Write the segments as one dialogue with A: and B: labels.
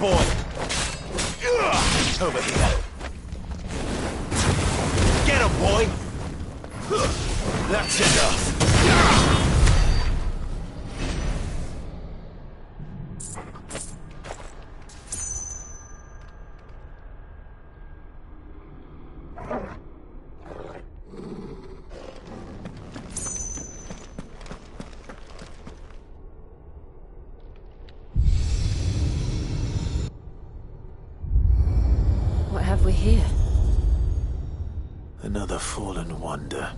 A: boy! Over here. Get him, boy! That's enough.
B: What have we here?
A: Another fallen wonder.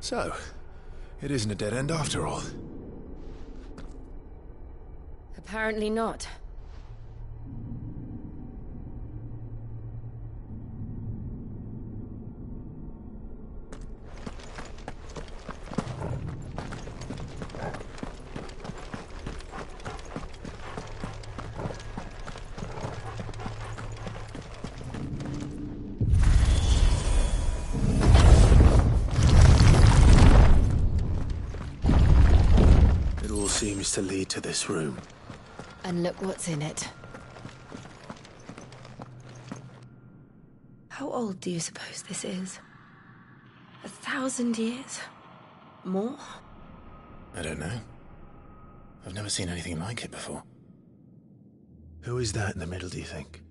A: So, it isn't a dead end after all.
B: Apparently not.
A: It all seems to lead to this room.
B: And look what's in it. How old do you suppose this is? 1,000 years? More?
C: I don't know. I've never seen anything like it before.
A: Who is that in the middle, do you think?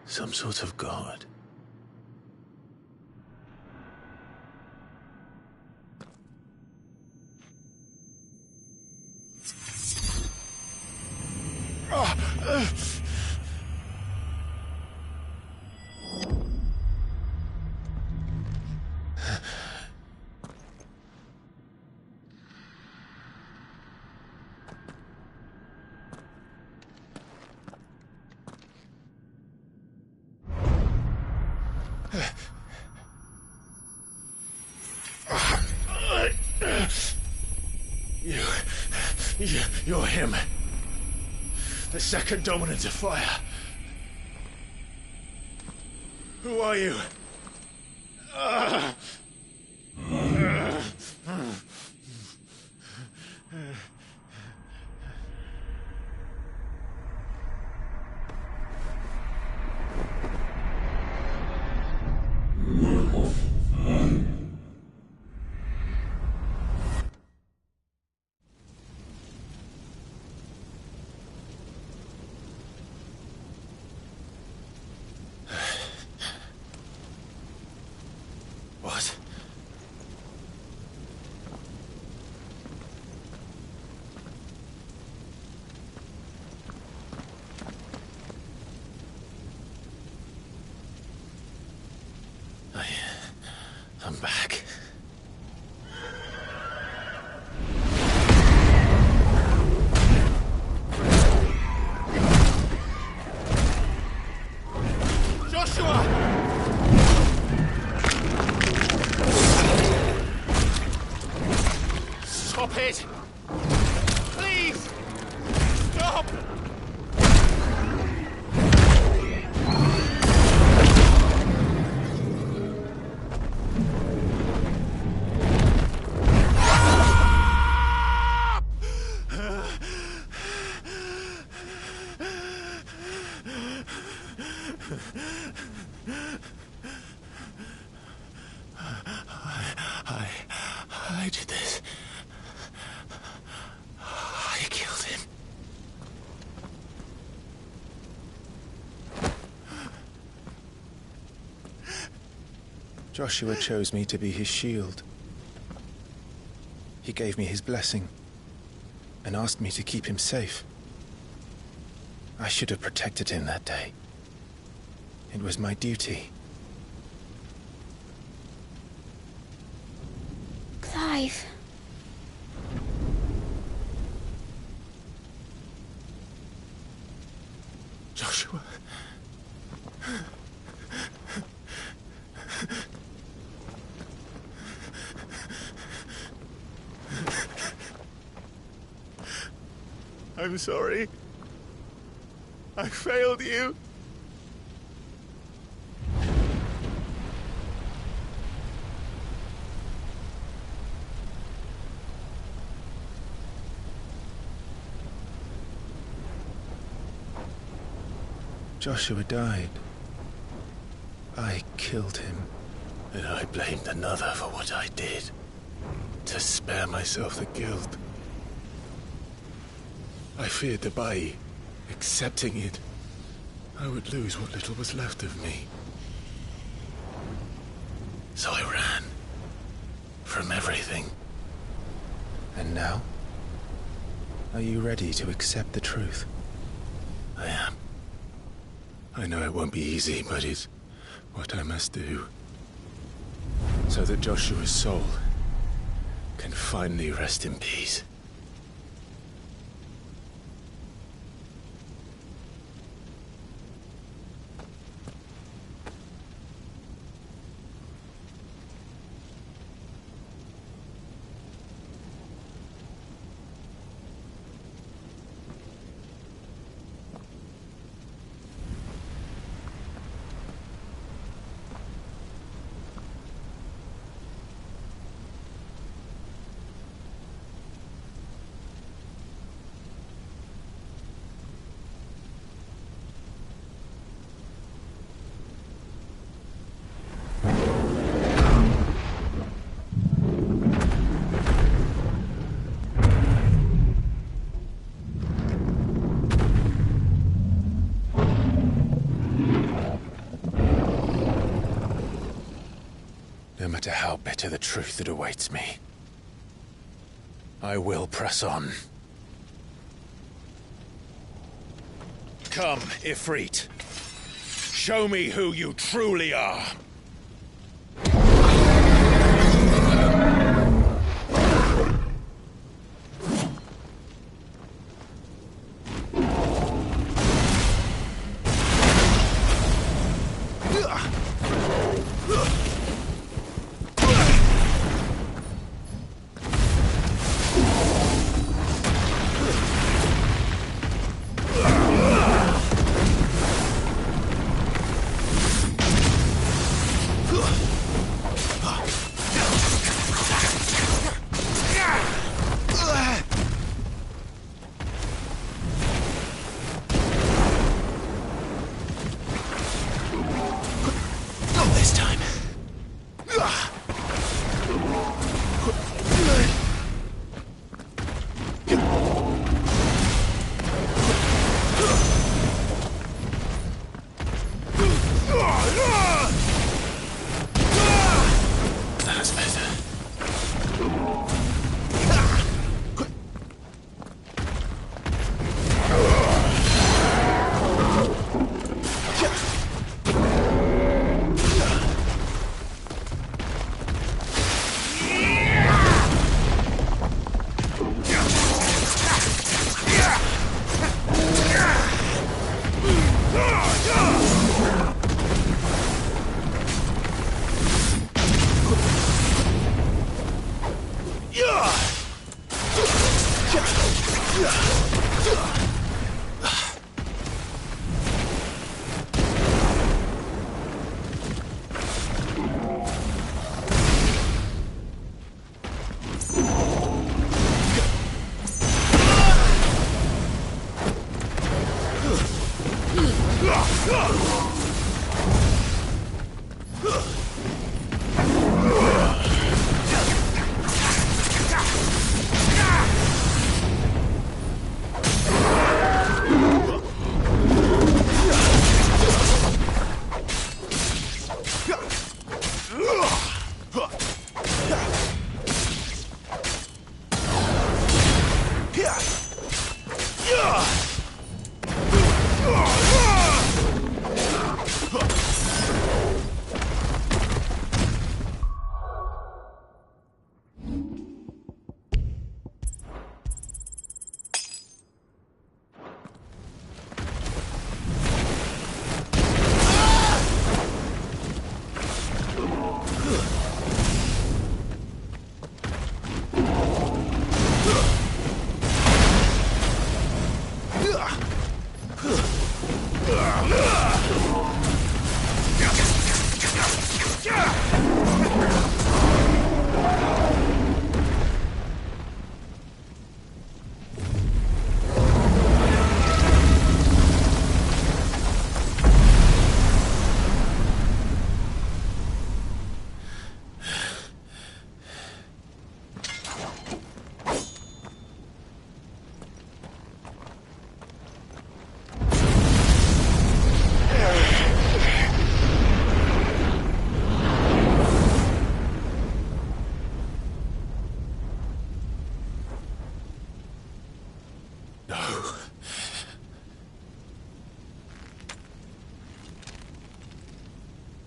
A: Some sort of god? You're him. The second dominant of fire. Who are you? What? I'm back. Joshua! Stop it! Please! Stop! I did this. I killed him.
C: Joshua chose me to be his shield. He gave me his blessing and asked me to keep him safe. I should have protected him that day. It was my duty.
B: Clive.
C: Joshua.
A: I'm sorry. I failed you.
C: Joshua died. I killed him.
A: And I blamed another for what I did. To spare myself the guilt. I feared that by accepting it, I would lose what little was left of me. So I ran. From everything.
C: And now? Are you ready to accept the truth?
A: I am. I know it won't be easy, but it's what I must do. so that Joshua's soul can finally rest in peace. No matter how bitter the truth that awaits me, I will press on. Come, Ifrit. Show me who you truly are.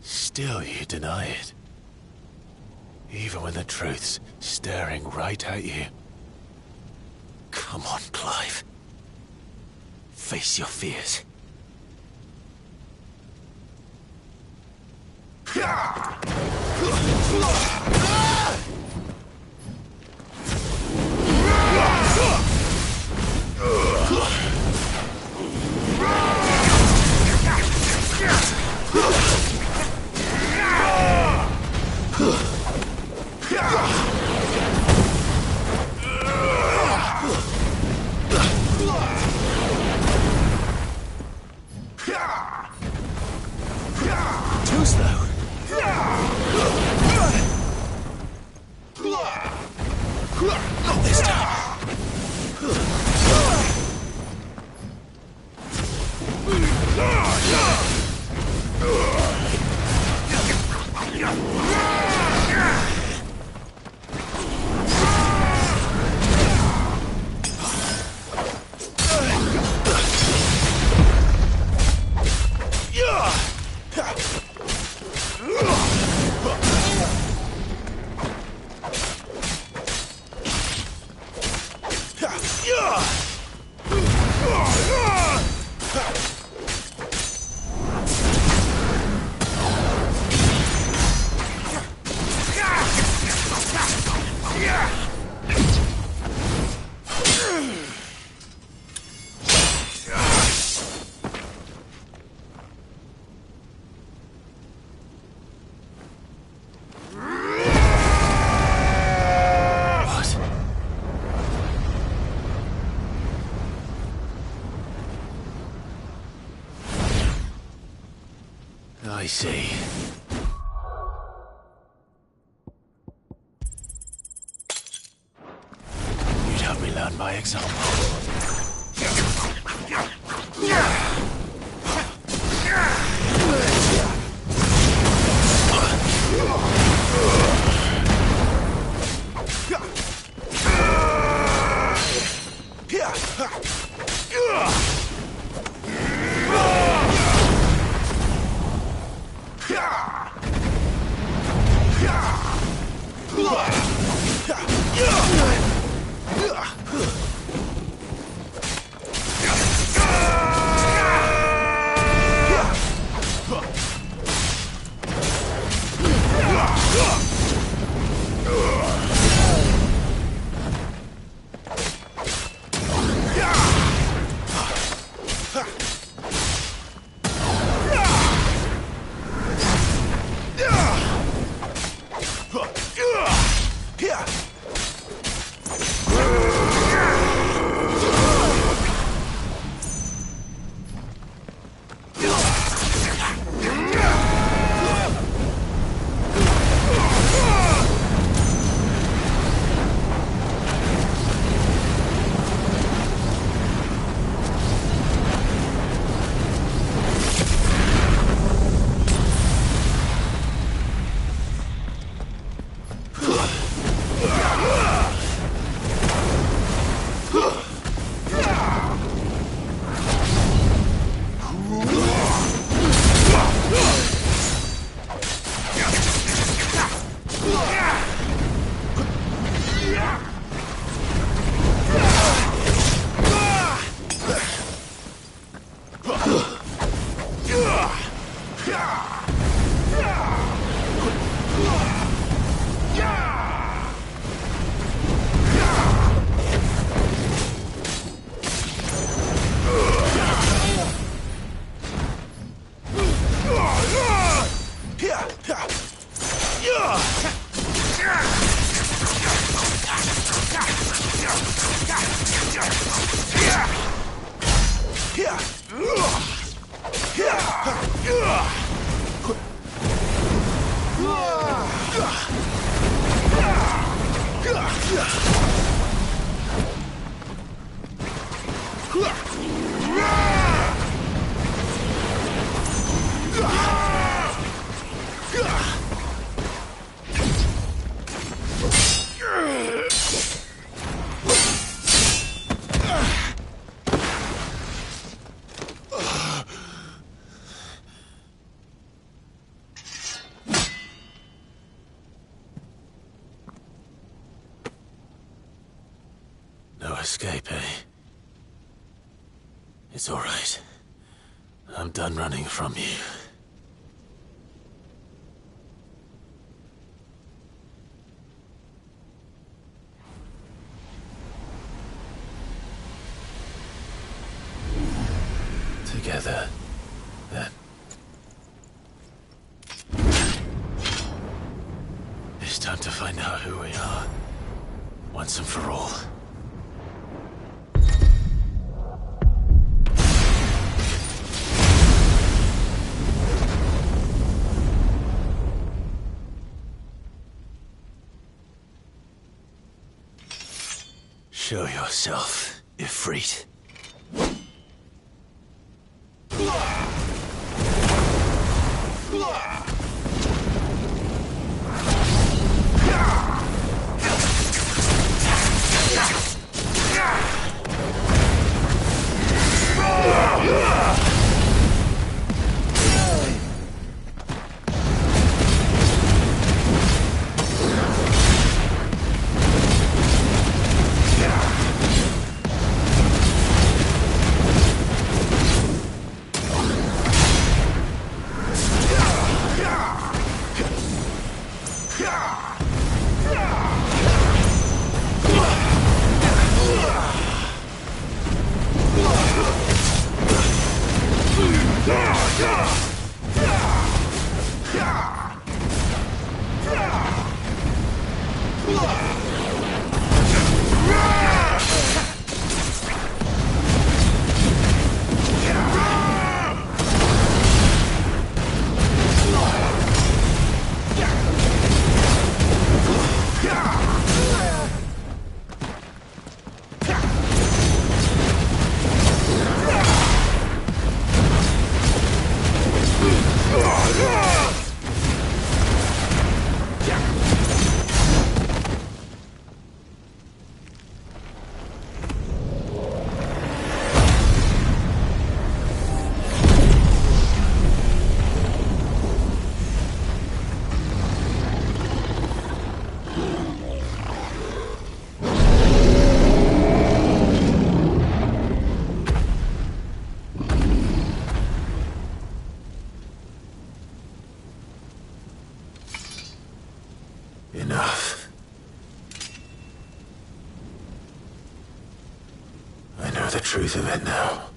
A: Still, you deny it. Even when the truth's staring right at you. Come on, Clive. Face your fears. Too slow. Not this time. I see. You'd help me learn by example. escape, eh? It's all right. I'm done running from you. Together, then. It's time to find out who we are, once and for all. Show yourself, Ifrit. Enough. I know the truth of it now.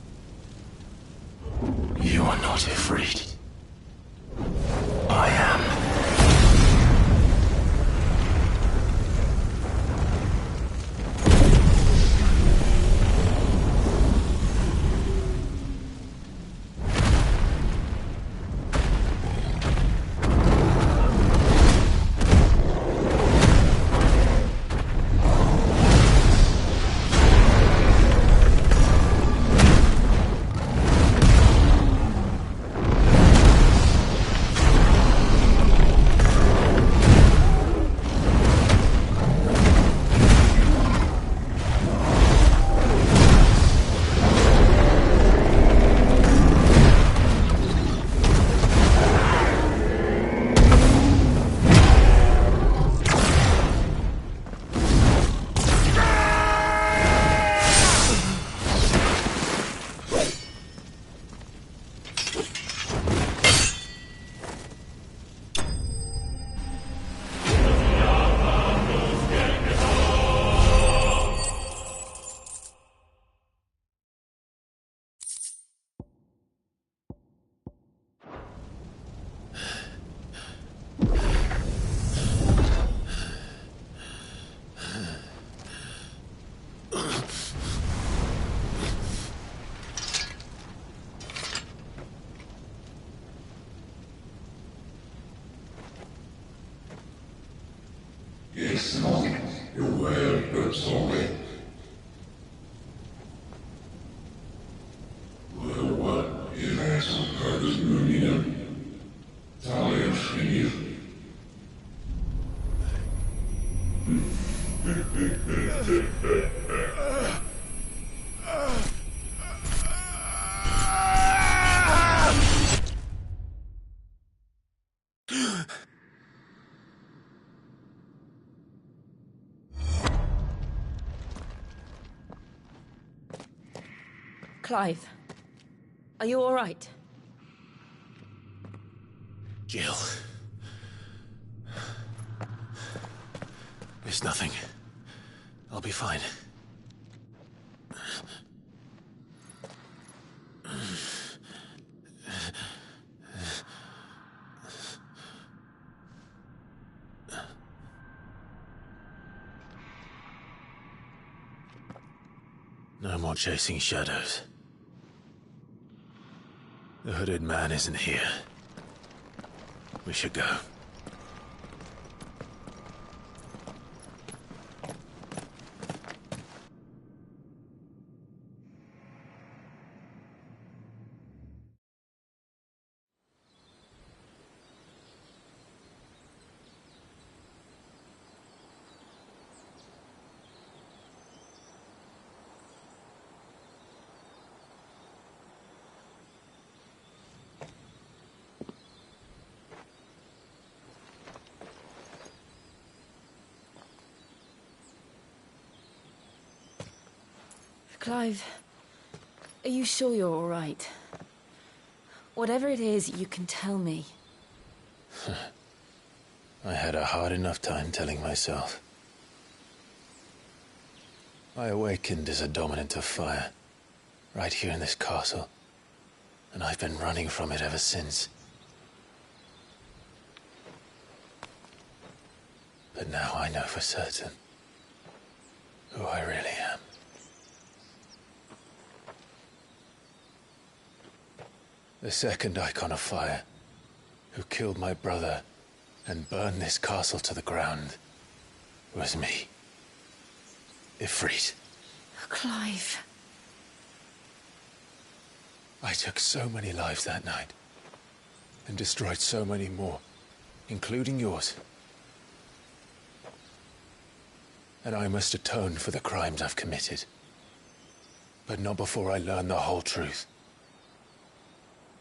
A: You are not Ifrit. I am.
D: Yes, no, you're well, but sorry. Well, what is that part of union? Talia Shinir.
B: Clive, are you all right?
A: Jill. It's nothing. I'll be fine. No more chasing shadows. The hooded man isn't here. We should go.
B: Clive, are you sure you're all right? Whatever it is, you can tell me.
C: I had a hard enough time telling myself. I awakened as a dominant of fire, right here in this castle, and I've been running from it ever since. But now I know for certain who I really am. The second Eikon of Fire, who killed my brother and burned this castle to the ground, was me. Ifrit.
B: Clive.
C: I took so many lives that night, and destroyed so many more, including yours. And I must atone for the crimes I've committed. But not before I learn the whole truth.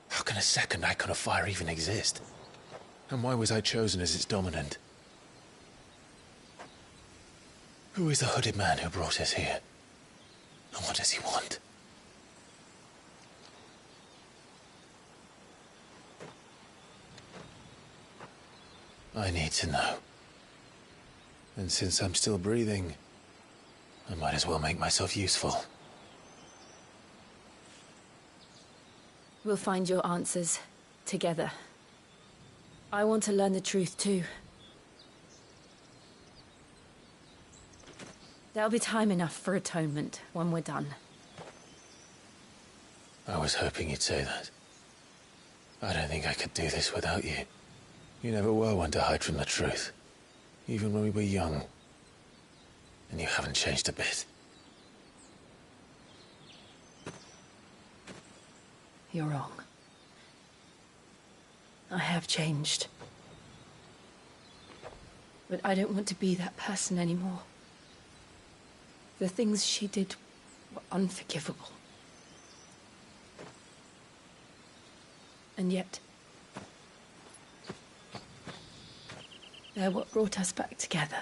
C: How can a second Eikon of Fire even exist? And why was I chosen as its dominant? Who is the hooded man who brought us here? And what does he want? I need to know. And since I'm still breathing, I might as well make myself useful.
B: We'll find your answers together. I want to learn the truth too. There'll be time enough for atonement when we're done.
C: I was hoping you'd say that. I don't think I could do this without you. You never were one to hide from the truth, even when we were young. And you haven't changed a bit.
B: You're wrong. I have changed. But I don't want to be that person anymore. The things she did were unforgivable. And yet, they're what brought us back together.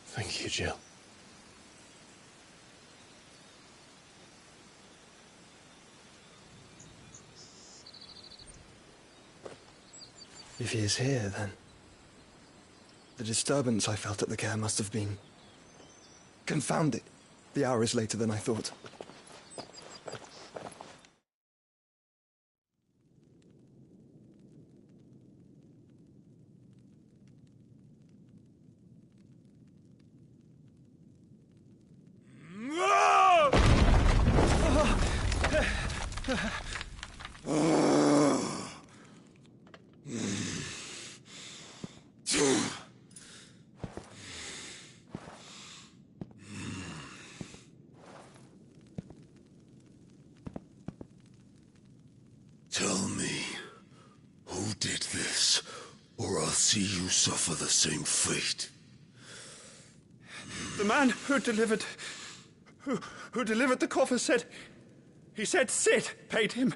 C: Thank you, Jill.
E: If he is here, then the disturbance I felt at the care must have been confounded. The hour is later than I thought.
D: Tell me, who did this, or I'll see you suffer the same fate.
E: The man who delivered the coffer said... He said Sid paid him.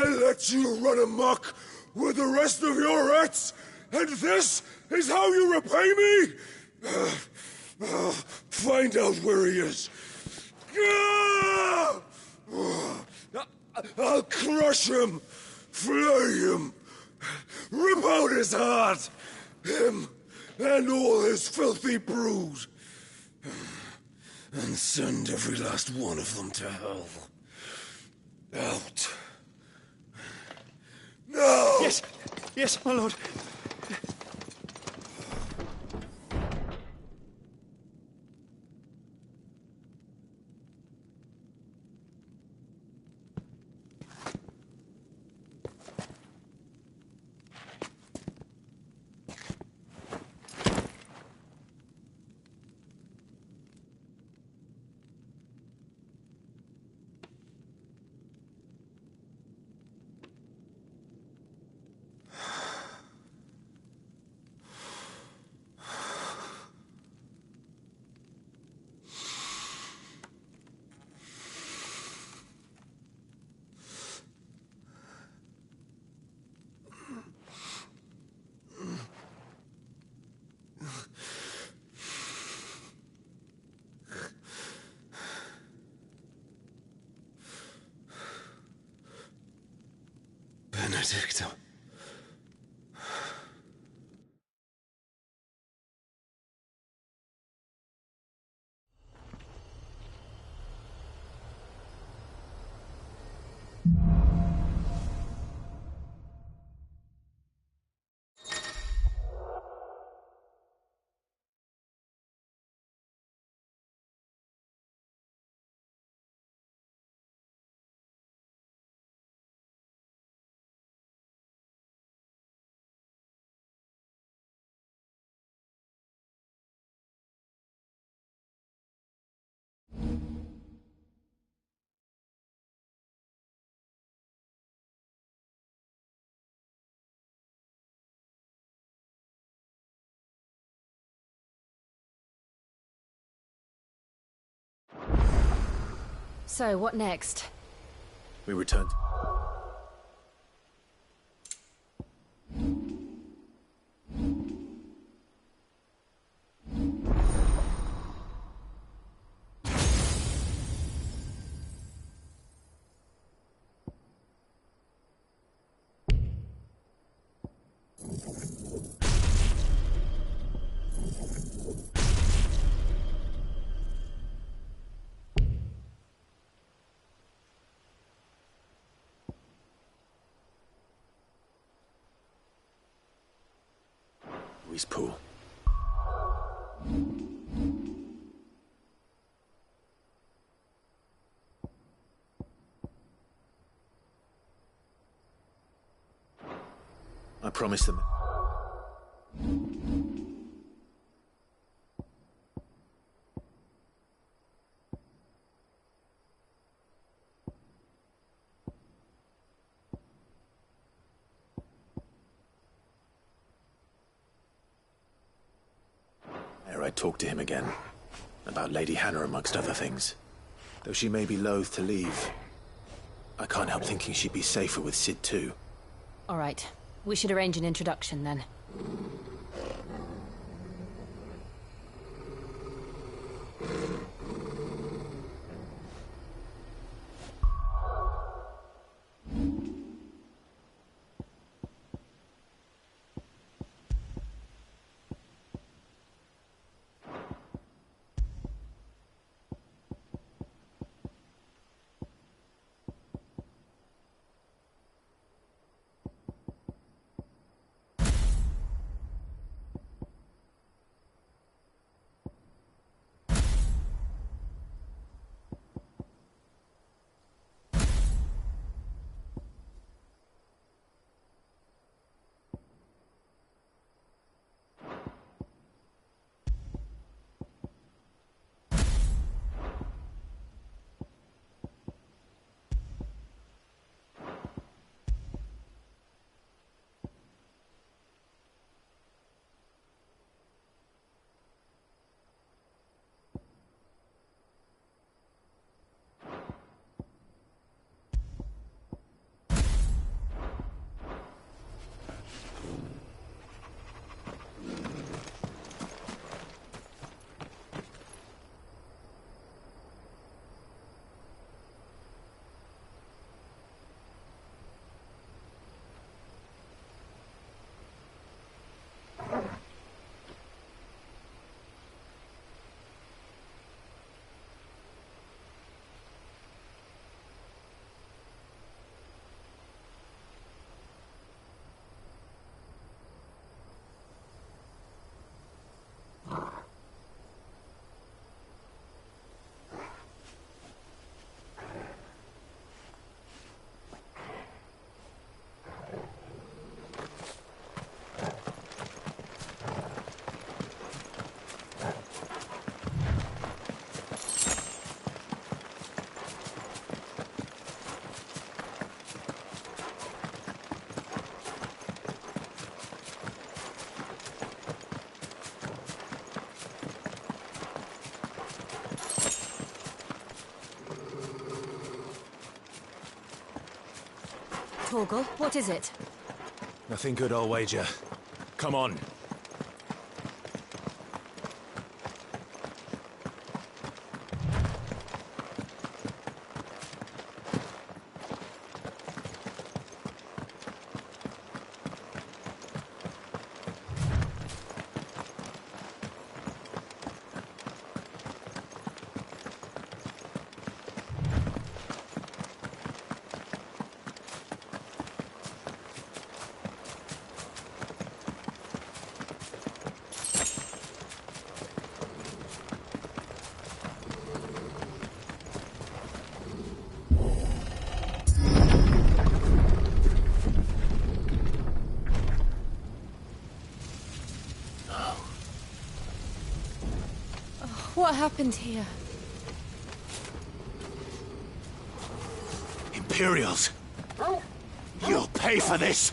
D: let you run amok with the rest of your rats, and this is how you repay me? Find out where he is. I'll crush him, flay him, rip out his heart, him and all his filthy brood, and send every last one of them to hell. Out. No!
E: Yes, yes, my lord.
D: Benedicta.
B: So, what next?
A: We returned. Pool. I promised them. I talked to him again, about Lady Hannah amongst other things. Though she may be loath to leave, I can't help thinking she'd be safer with Sid too.
B: All right, we should arrange an introduction then. Torgal, what is it?
A: Nothing good, I'll wager. Come on.
B: What happened here?
A: Imperials! You'll pay for this!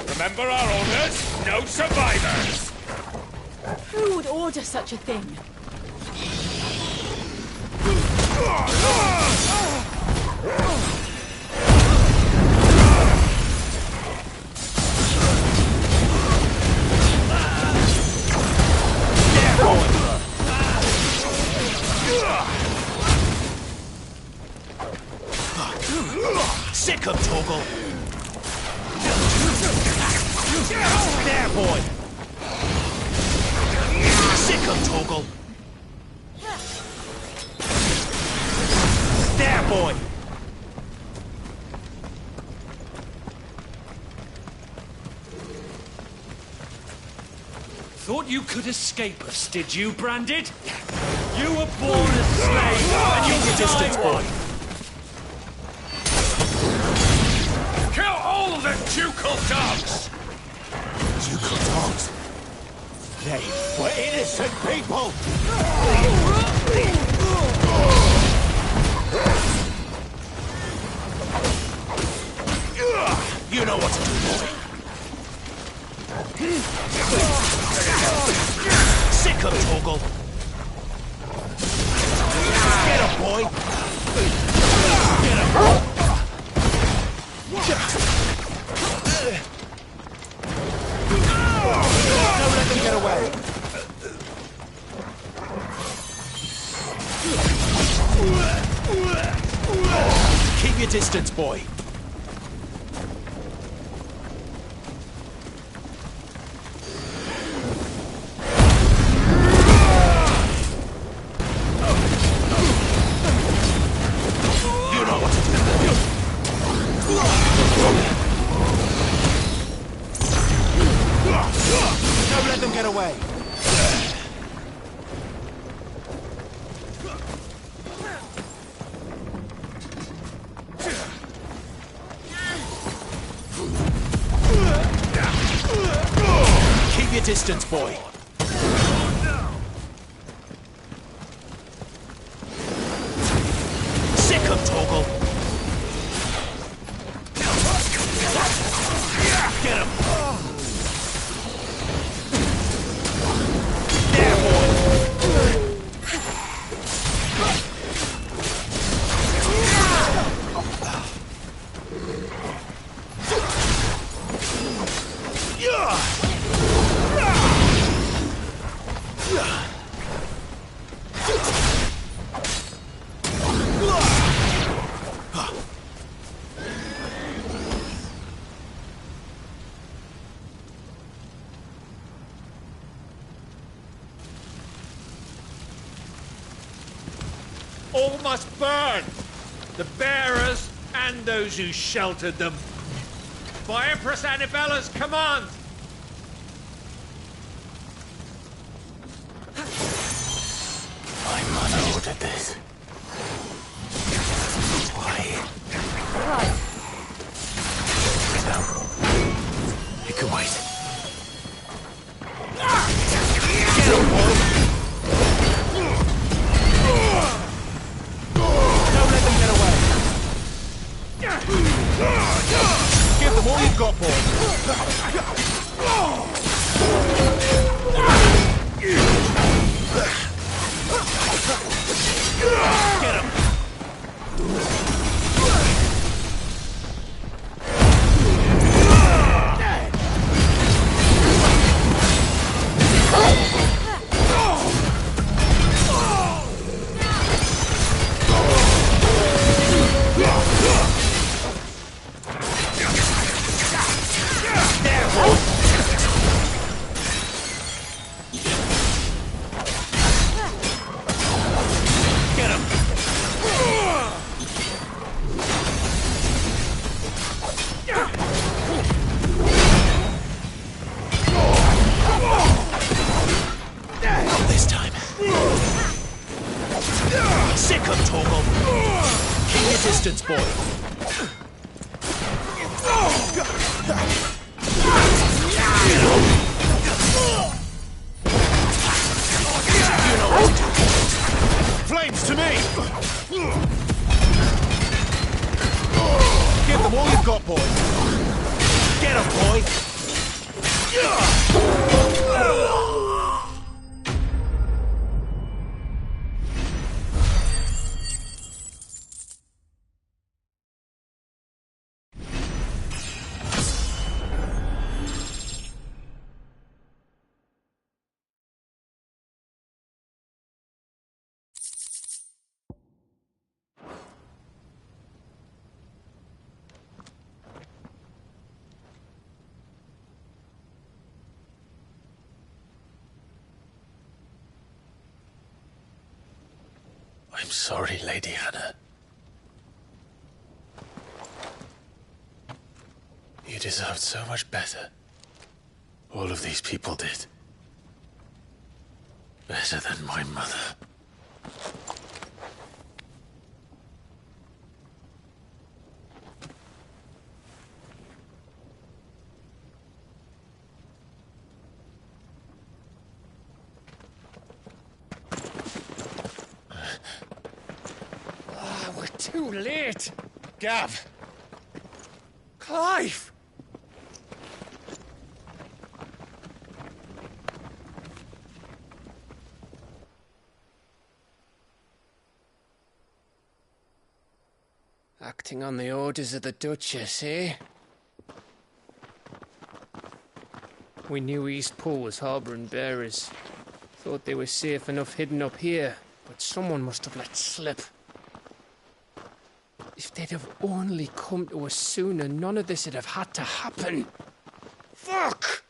F: Remember our orders? No survivors!
B: Who would order such a thing?
A: Sick of Torgal! There, boy! Sick of Torgal! There, boy!
F: Thought you could escape us, did you, Branded? You were born a slave, and you'll
A: Distance,
F: die
A: boy!
F: Kill all the ducal dogs!
A: Ducal dogs? They were innocent people! You know what to do, boy. Sick of Torgal. Get him, boy. Get him. Don't let them get away. Keep your distance, boy. You know what to do. Don't let them get away. Keep your distance, boy. Sick of Torgal. Get him. There, boy.
F: All must burn! The bearers and those who sheltered them. By Empress Annabella's command!
A: My mother ordered this. Why?
B: Right.
A: No. It can wait. Get him, boy! Don't let them get away. Give them all you've got, boy.
F: Get him!
C: Sick of Torgal! Keep your distance, boy! Flames to me! Give them all you've got, boy! Get 'em, boy! I'm sorry, Lady Hannah. You deserved so much better. All of these people did. Better than my mother.
F: We're too late!
C: Gav!
F: Clive!
G: Acting on the orders of the Duchess, eh? We knew East Pool was harbouring bearers. Thought they were safe enough hidden up here, but someone must have let slip. If they'd have only come to us sooner, none of this would have had to happen. Fuck!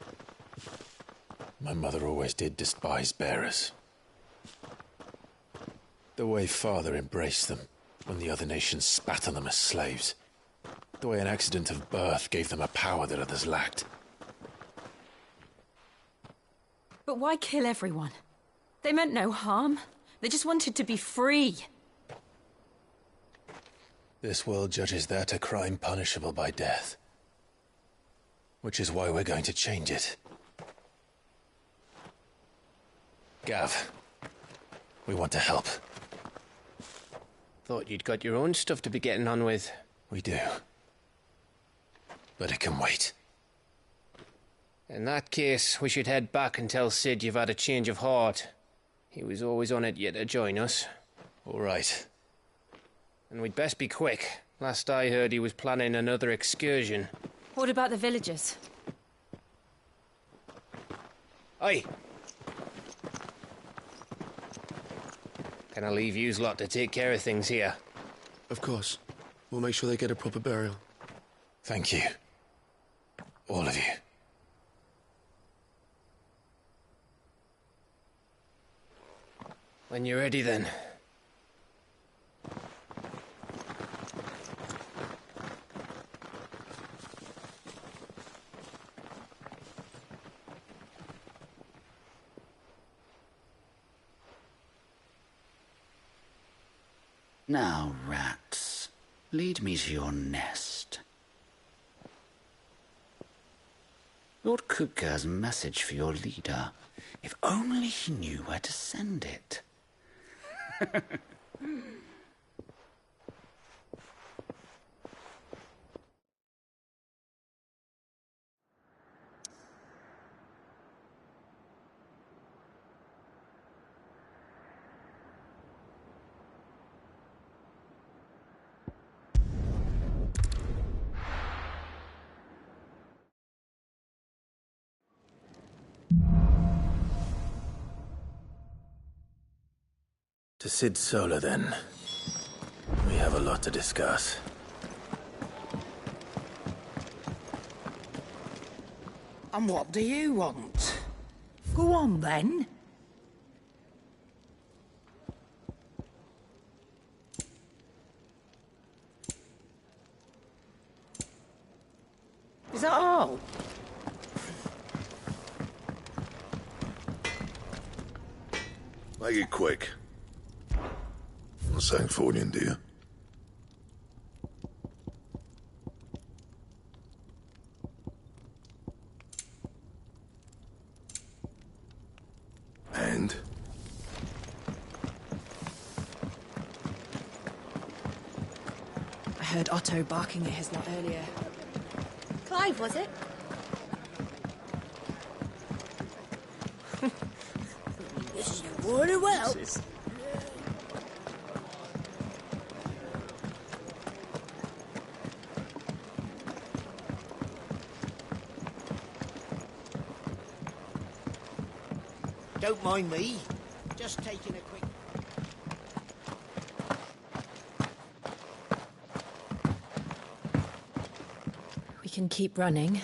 C: My mother always did despise bearers. The way Father embraced them when the other nations spat on them as slaves. The way an accident of birth gave them a power that others lacked.
B: But why kill everyone? They meant no harm. They just wanted to be free.
C: This world judges that a crime punishable by death. Which is why we're going to change it. Gav, we want to help.
G: Thought you'd got your own stuff to be getting on with.
C: We do. But it can wait.
G: In that case, we should head back and tell Sid you've had a change of heart. He was always on it yet to join us.
C: All right.
G: And we'd best be quick. Last I heard, he was planning another excursion.
B: What about the villagers?
G: Aye. Can I leave yous lot to take care of things here?
H: Of course. We'll make sure they get a proper burial.
C: Thank you. All of you.
G: When you're ready, then.
I: Now, rats, lead me to your nest. Lord Kupka's message for your leader. If only he knew where to send it.
A: To Sid Solar, then. We have a lot to discuss.
J: And what do you want? Go on, then. Is that all?
D: Make it quick. Not saying Fornian, do you? And?
B: I heard Otto barking at his lot earlier.
K: Clive, was it?
J: Very well. Don't mind me. Just taking a quick...
B: We can keep running.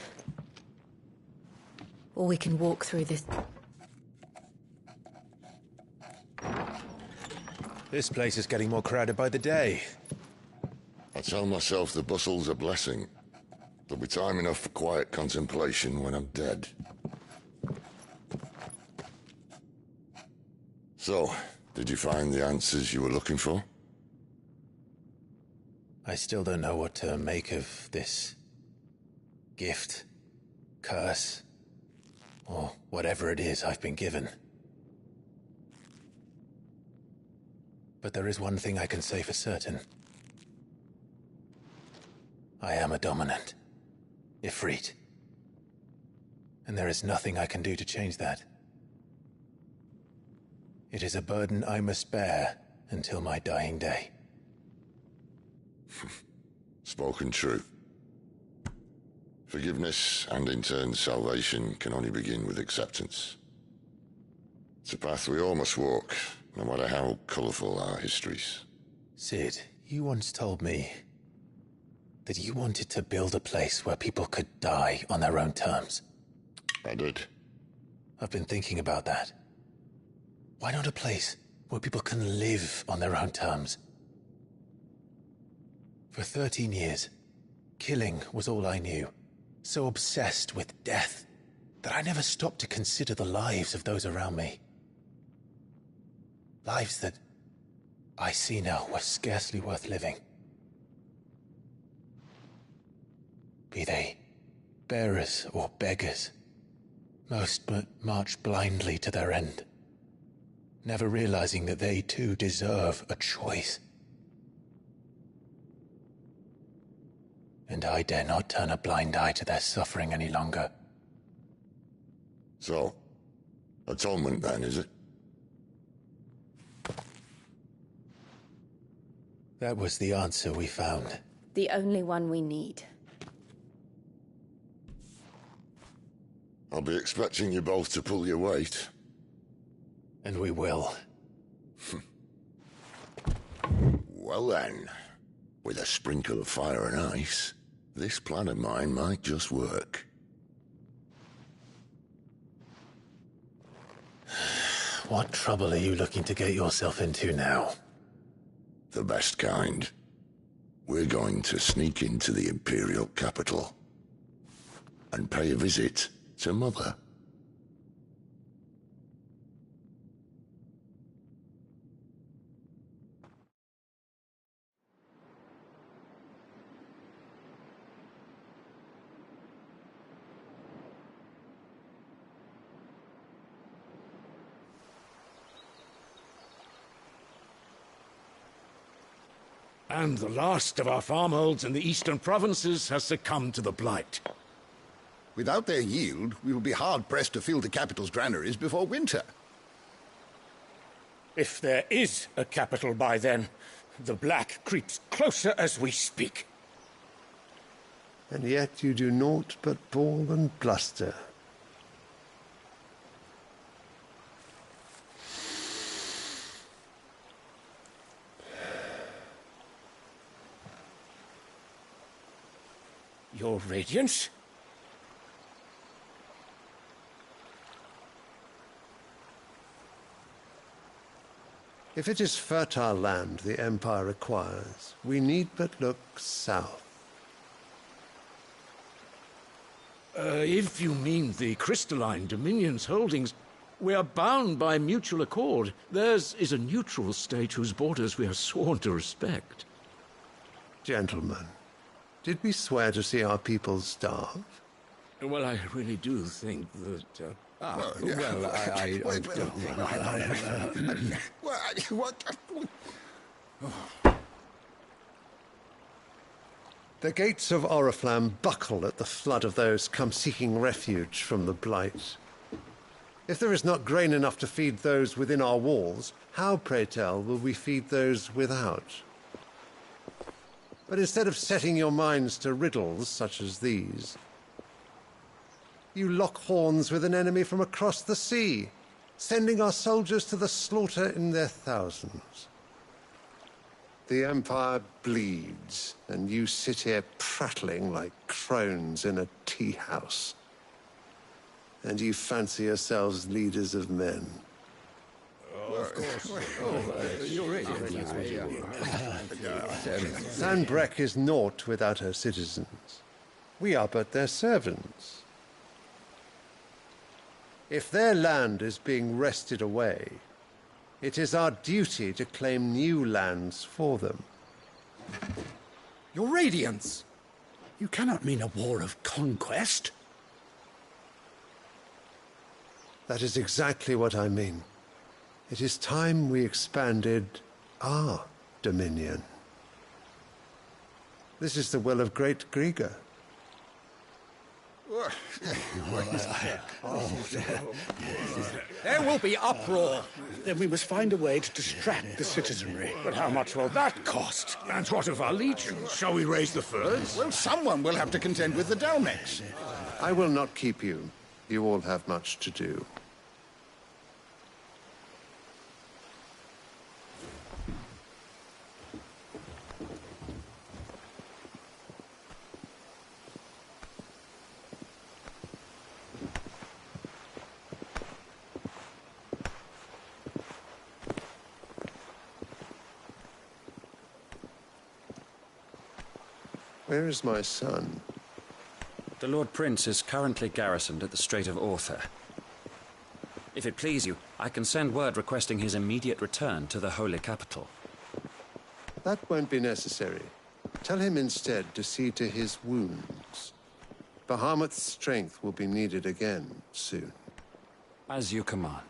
B: Or we can walk through this...
C: This place is getting more crowded by the day.
D: I tell myself the bustle's a blessing. There'll be time enough for quiet contemplation when I'm dead. So, did you find the answers you were looking for?
C: I still don't know what to make of this gift, curse, or whatever it is I've been given. But there is one thing I can say for certain. I am a dominant, Ifrit. And there is nothing I can do to change that. It is a burden I must bear until my dying day.
D: Spoken true. Forgiveness, and in turn salvation, can only begin with acceptance. It's a path we all must walk, no matter how colourful our histories.
C: Sid, you once told me that you wanted to build a place where people could die on their own terms.
D: I did.
C: I've been thinking about that. Why not a place where people can live on their own terms? For 13 years, killing was all I knew. So obsessed with death that I never stopped to consider the lives of those around me. Lives that I see now were scarcely worth living. Be they bearers or beggars, most but march blindly to their end, never realizing that they too deserve a choice. And I dare not turn a blind eye to their suffering any longer.
D: So, atonement then, is it?
C: That was the answer we found.
B: The only one we need.
D: I'll be expecting you both to pull your weight.
C: And we will.
D: Well then, with a sprinkle of fire and ice, this plan of mine might just work.
C: What trouble are you looking to get yourself into now?
D: The best kind. We're going to sneak into the Imperial capital and pay a visit to Mother.
F: And the last of our farmholds in the eastern provinces has succumbed to the blight.
L: Without their yield, we will be hard-pressed to fill the capital's granaries before winter.
F: If there is a capital by then, the black creeps closer as we speak.
M: And yet you do naught but bawl and bluster.
N: Your Radiance?
M: If it is fertile land the Empire requires, we need but look south.
N: If you mean the crystalline Dominion's holdings, we are bound by mutual accord. Theirs is a neutral state whose borders we are sworn to respect.
M: Gentlemen, did we swear to see our people starve?
N: Well, I really do think that...
M: The gates of Oriflamme buckle at the flood of those come seeking refuge from the Blight. If there is not grain enough to feed those within our walls, how, pray tell, will we feed those without? But instead of setting your minds to riddles such as these, you lock horns with an enemy from across the sea, sending our soldiers to the slaughter in their thousands. The Empire bleeds, and you sit here prattling like crones in a tea house. And you fancy yourselves leaders of men.
N: Of course. You're right.
M: Sanbreque is naught without her citizens. We are but their servants. If their land is being wrested away, it is our duty to claim new lands for them.
N: Your Radiance! You cannot mean a war of conquest.
M: That is exactly what I mean. It is time we expanded our dominion. This is the will of great Grieger.
N: There will be uproar. Then we must find a way to distract the citizenry. But how much will that cost? And what of our legions? Shall we raise the furs?
L: Well, someone will have to contend with the Dalmex.
M: I will not keep you. You all have much to do. Where is my son?
O: The Lord Prince is currently garrisoned at the Strait of Arthur. If it please you, I can send word requesting his immediate return to the Holy Capital.
M: That won't be necessary. Tell him instead to see to his wounds. Bahamut's strength will be needed again soon.
O: As you command.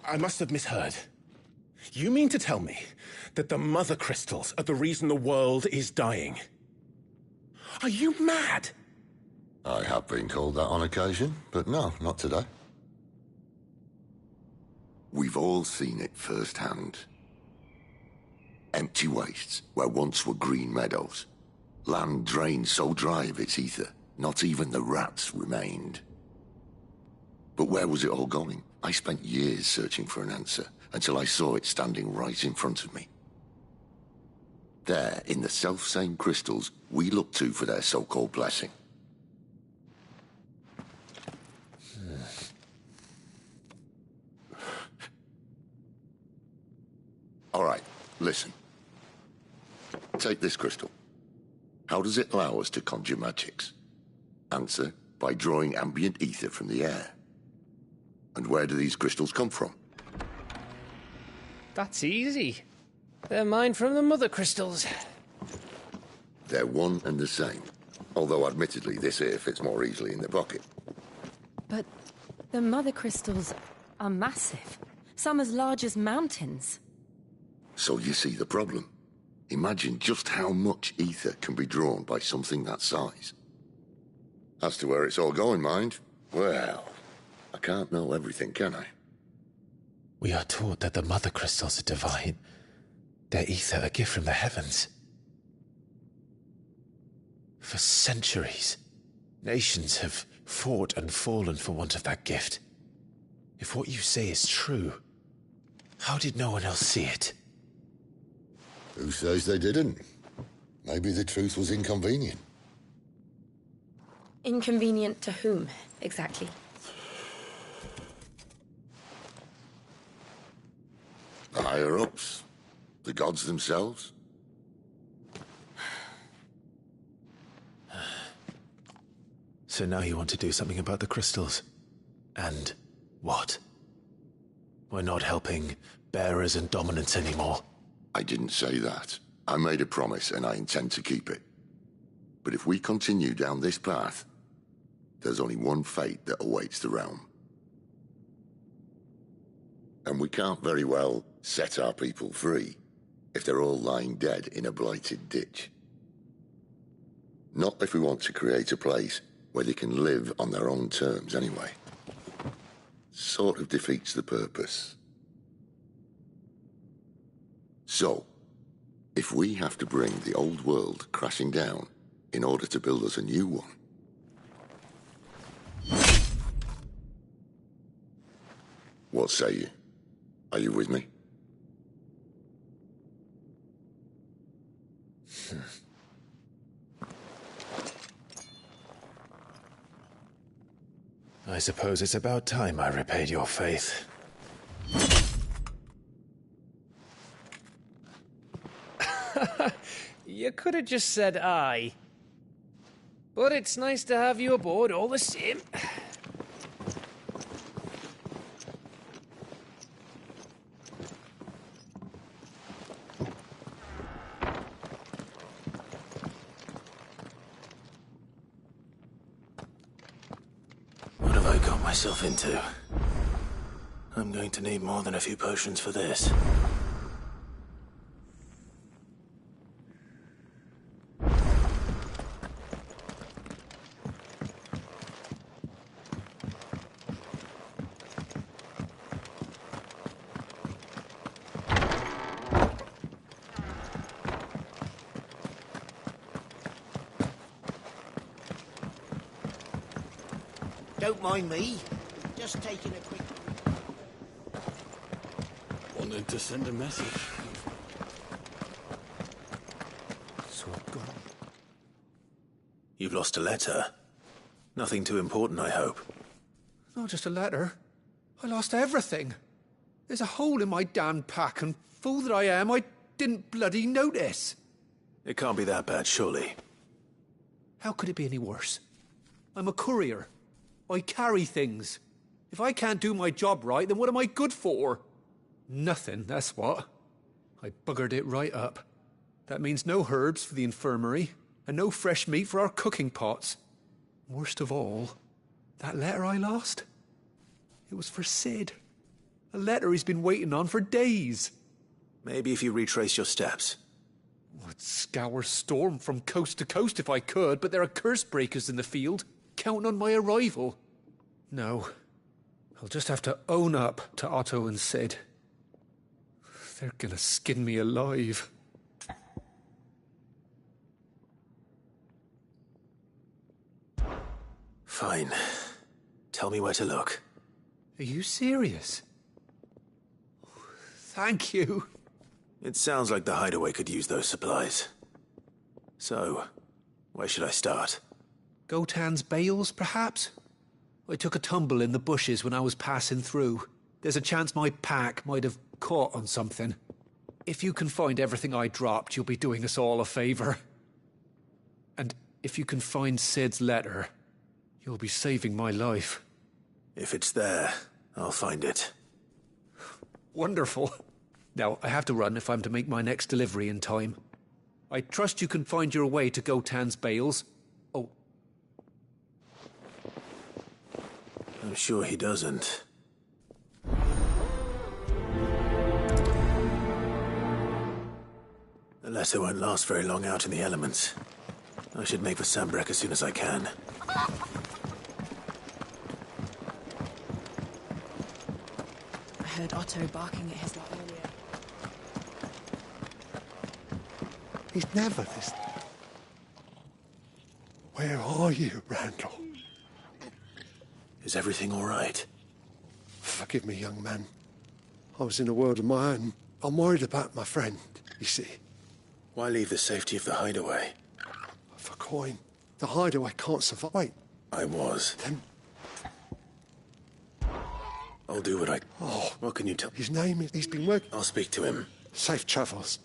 C: I must have misheard. You mean to tell me that the Mother Crystals are the reason the world is dying? Are you mad?
D: I have been called that on occasion, but no, not today. We've all seen it firsthand. Empty wastes where once were green meadows. Land drained so dry of its ether, not even the rats remained. But where was it all going? I spent years searching for an answer, until I saw it standing right in front of me. There, in the self-same crystals we look to for their so-called blessing. All right, listen. Take this crystal. How does it allow us to conjure magics? Answer, by drawing ambient ether from the air. And where do these crystals come from?
G: That's easy. They're mine from the Mother Crystals.
D: They're one and the same. Although, admittedly, this here fits more easily in the pocket.
B: But the Mother Crystals are massive. Some as large as mountains.
D: So you see the problem. Imagine just how much ether can be drawn by something that size. As to where it's all going, mind, well, I can't know everything, can I?
C: We are taught that the Mother Crystals are divine. Their ether a gift from the heavens. For centuries, nations have fought and fallen for want of that gift. If what you say is true, how did no one else see it?
D: Who says they didn't? Maybe the truth was inconvenient.
K: Inconvenient to whom, exactly?
D: The higher-ups? The gods themselves?
A: So now you want to do something about the crystals? And what? We're not helping bearers and dominants anymore.
D: I didn't say that. I made a promise and I intend to keep it. But if we continue down this path, there's only one fate that awaits the realm. And we can't very well set our people free if they're all lying dead in a blighted ditch. Not if we want to create a place where they can live on their own terms anyway. Sort of defeats the purpose. So, if we have to bring the old world crashing down in order to build us a new one, what say you? Are you with me?
C: I suppose it's about time I repaid your faith.
G: You could have just said aye. But it's nice to have you aboard all the same.
A: What have I got myself into? I'm going to need more than a few potions for this.
J: Don't mind me. Just taking a quick...
H: Wanted to send a message.
A: So gone. You've lost a letter. Nothing too important, I hope.
F: Not just a letter. I lost everything. There's a hole in my damn pack, and fool that I am, I didn't bloody notice.
A: It can't be that bad, surely.
F: How could it be any worse? I'm a courier. I carry things. If I can't do my job right, then what am I good for? Nothing, that's what. I buggered it right up. That means no herbs for the infirmary, and no fresh meat for our cooking pots. Worst of all, that letter I lost? It was for Sid. A letter he's been waiting on for days.
A: Maybe if you retrace your steps.
F: I'd scour Storm from coast to coast if I could, but there are curse breakers in the field, counting on my arrival. No. I'll just have to own up to Otto and Sid. They're gonna skin me alive.
A: Fine. Tell me where to look.
F: Are you serious? Thank you.
A: It sounds like the hideaway could use those supplies. So, where should I start?
F: Gotan's bales, perhaps? I took a tumble in the bushes when I was passing through. There's a chance my pack might have caught on something. If you can find everything I dropped, you'll be doing us all a favor. And if you can find Sid's letter, you'll be saving my life.
A: If it's there, I'll find it.
F: Wonderful. Now, I have to run if I'm to make my next delivery in time. I trust you can find your way to Gotan's bales. Oh.
A: I'm sure he doesn't. The letter won't last very long out in the elements. I should make for Sambrek as soon as I can.
B: I heard Otto barking at his lot earlier.
M: He's never this. Where are you, Randall?
A: Is everything all right?
M: Forgive me, young man. I was in a world of my own. I'm worried about my friend, you see.
A: Why leave the safety of the hideaway?
M: For coin. The hideaway can't survive. Wait.
A: I was.
M: Then...
A: I'll do what I...
M: Oh.
A: What can you tell?
M: His name is... He's been working...
A: I'll speak to him.
M: Safe travels.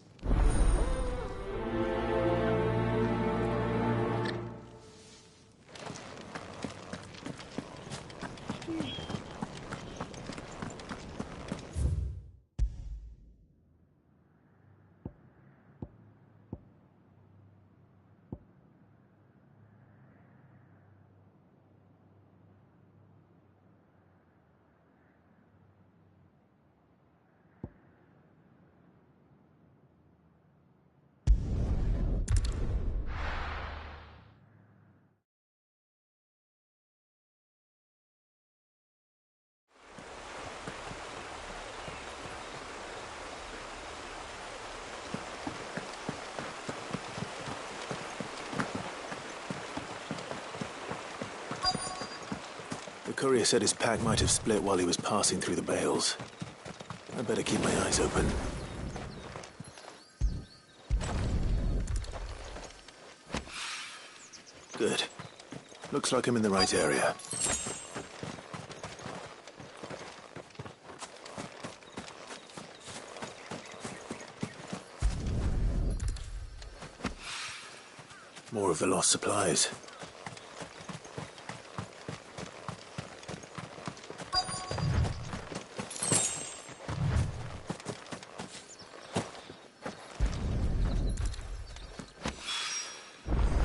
A: The courier said his pack might have split while he was passing through the bales. I'd better keep my eyes open. Good. Looks like I'm in the right area. More of the lost supplies.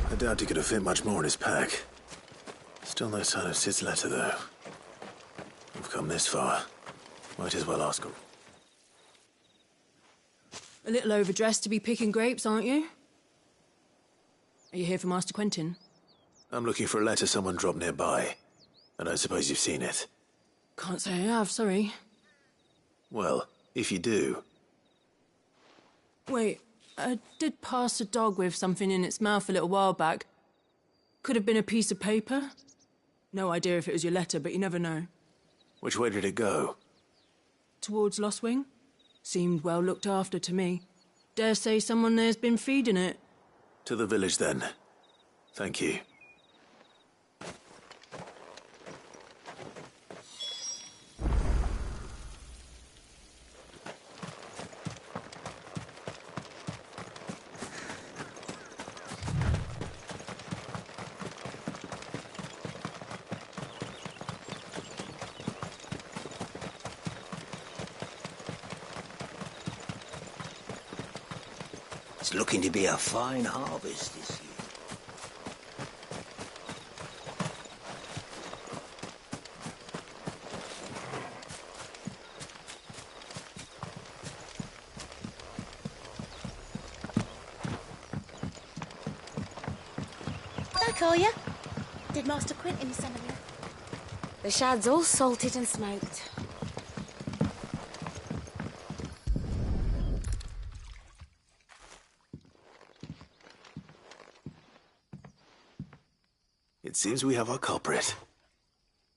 A: I doubt he could have fit much more in his pack. Still no sign of Sid's letter, though. We've come this far. Might as well ask him.
P: A little overdressed to be picking grapes, aren't you? Are you here for Master Quentin?
A: I'm looking for a letter someone dropped nearby. I don't suppose you've seen it.
P: Can't say I have, sorry.
A: Well, if you do...
P: Wait, I did pass a dog with something in its mouth a little while back. Could have been a piece of paper. No idea if it was your letter, but you never know.
A: Which way did it go?
P: Towards Lostwing. Seemed well looked after to me. Dare say someone there's been feeding it.
A: To the village, then. Thank you.
Q: It's looking to be a fine harvest this year.
K: I call you. Did Master Quentin send you? The shad's all salted and smoked.
A: It seems we have our culprit.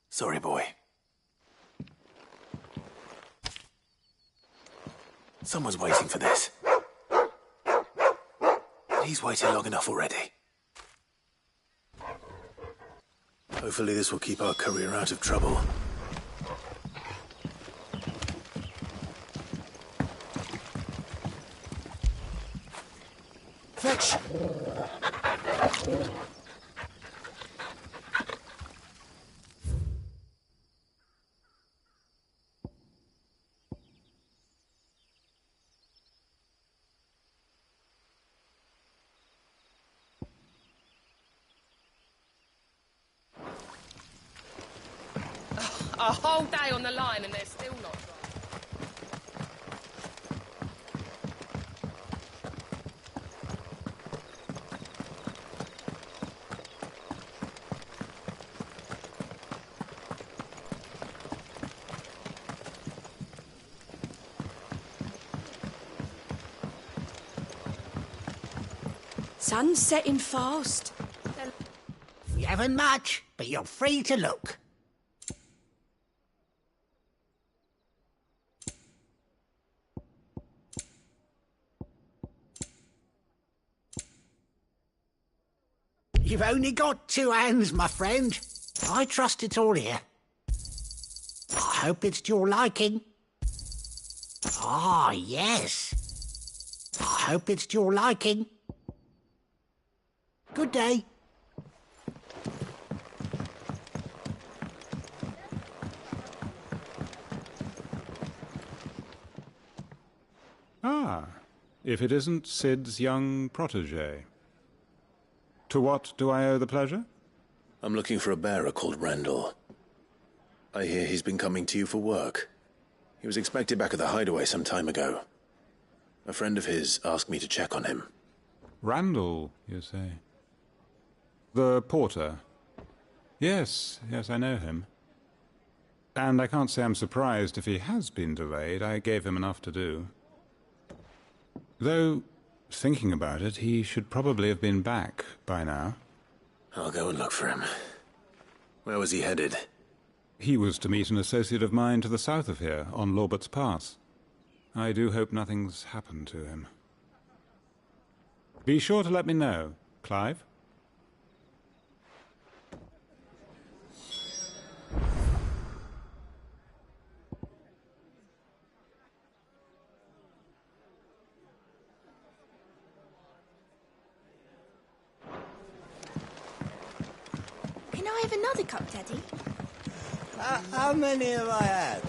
A: Sorry, boy. Someone's waiting for this. He's waited long enough already. Hopefully this will keep our courier out of trouble.
Q: Fetch!
R: A whole day on the line and they're still not dry.
J: Sun's setting fast.
Q: We haven't much, but you're free to look. you've only got 2 hands, my friend. I trust it's all here. I hope it's to your liking. Ah, yes. I hope it's to your liking. Good day.
S: Ah, if it isn't Sid's young protege. To what do I owe the pleasure?
A: I'm looking for a bearer called Randall. I hear he's been coming to you for work. He was expected back at the hideaway some time ago. A friend of his asked me to check on him.
S: Randall, you say? The porter? Yes, I know him. And I can't say I'm surprised if he has been delayed. I gave him enough to do. Though, thinking about it, he should probably have been back by now.
A: I'll go and look for him. Where was he headed?
S: He was to meet an associate of mine to the south of here, on Lorbert's Pass. I do hope nothing's happened to him. Be sure to let me know, Clive.
K: Can I have another cup, Daddy?
Q: How many have I had?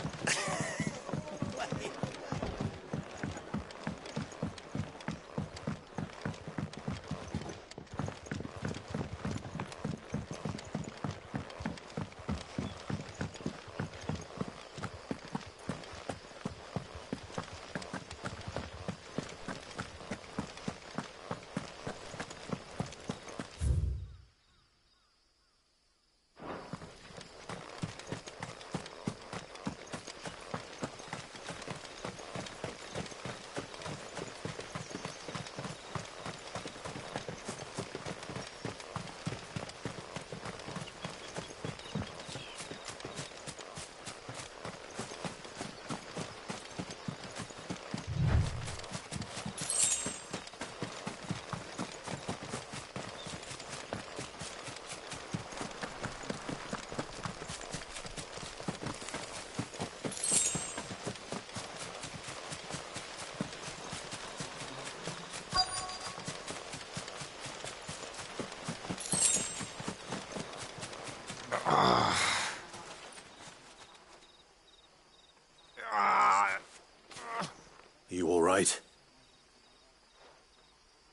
A: You all right?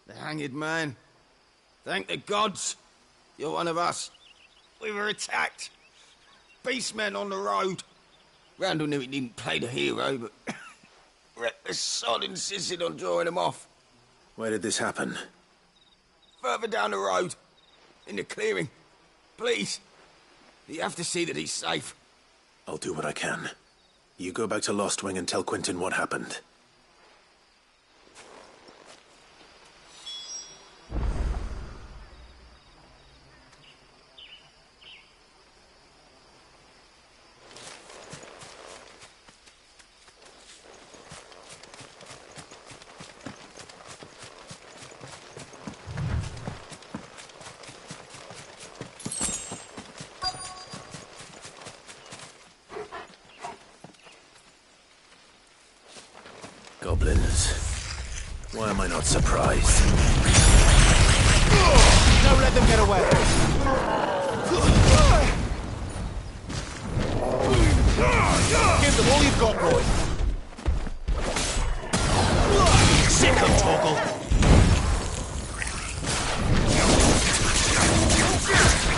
T: The hanged man. Thank the gods. You're one of us. We were attacked. Beastmen on the road. Randall knew he didn't play the hero, but reckless sod insisted on drawing him off.
A: Where did this happen?
T: Further down the road. In the clearing. Please. You have to see that he's safe.
A: I'll do what I can. You go back to Lost Wing and tell Quentin what happened. Goblins. Why am I not surprised?
F: Don't let them get away! Give them all you've got, boy! Sick of Torgal!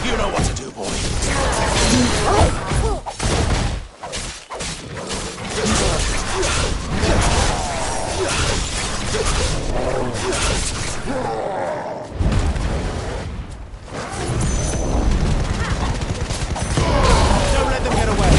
F: You know what to do, boy. Don't let them get away.